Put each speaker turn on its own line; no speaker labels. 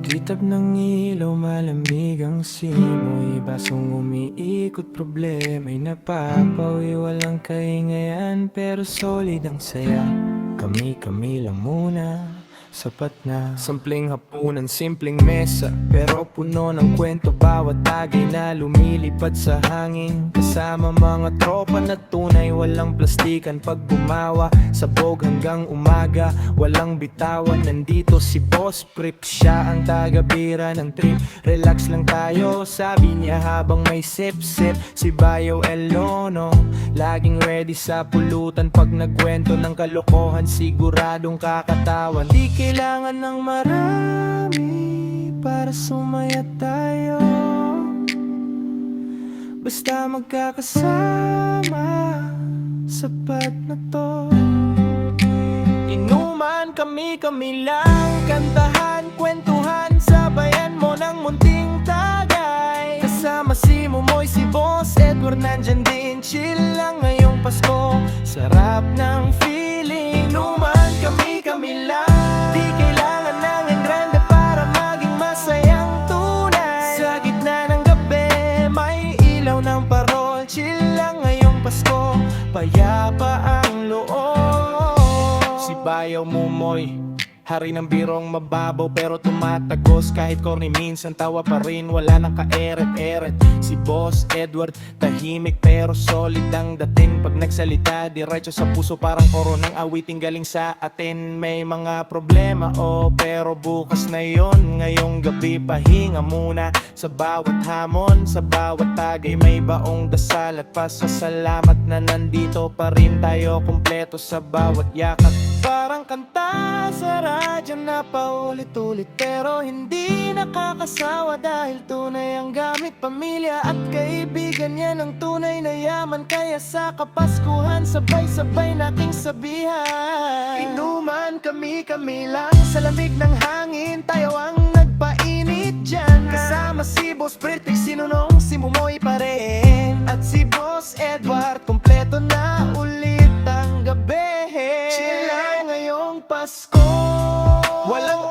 Itab ng ilaw, malamig ang simoy, basong umiikot, problema'y napapawi. Walang kaingayan pero solid ang saya. Kami-kami lang muna, sapat na. Simpleng hapunan, simpleng mesa, pero puno ng kwento. Bawat tagay na lumilipad sa hangin, kasama mga tropa na tunay. Walang plastikan pag bumawa, sabog hanggang umaga, walang bitawan. Nandito si Boss Prip, siya ang taga-bira ng trip. Relax lang tayo, sabi niya habang may sip-sip. Si Bayo Elono, laging ready sa pulutan. Pag nagkwento ng kalokohan, siguradong kakatawan. Di kailangan ng marami para sumaya tayo, basta magkakasama, sapat na to. Inuman, kami-kami lang, kantahan, kwentuhan, sabayan mo ng munting tagay. Kasama si Momoy, si Boss Edward, nandyan din, chill lang ngayong Pasko. Sarap ng feeling. Inuman, kami-kami lang, di kailangan ng engrande para maging masayang tunay. Sa gitna ng gabi, may ilaw ng parol, chill lang ngayong Pasko, payapa ang loob. Si Bayaw Mumoy, hari ng birong mababaw pero tumatagos. Kahit corny minsan tawa pa rin, wala nang kaeret-eret. Si Boss Edward, tahimik pero solid ang dating. Pag nagsalita, diretso sa puso, parang koronang awiting galing sa atin. May mga problema, pero bukas na yon. Ngayong gabi, pahinga muna. Sa bawat hamon, sa bawat tagay, may baong dasal at pasasalamat na nandito pa rin tayo, kumpleto sa bawat yakat. Parang kanta sa radyo na paulit-ulit, pero hindi nakakasawa dahil tunay ang gamit. Pamilya at kaibigan, yan ang tunay na yaman. Kaya sa Kapaskuhan, sabay-sabay nating sabihan. Inuman, kami-kami lang, sa lamig ng hangin, tayo ang nagpainit dyan. Kasama si Boss Pritik, si Nunong, si Momoy pa rin, at si Boss Edward, kumpleto na ulit ang gabi. Chill lang ngayong Pasko, walang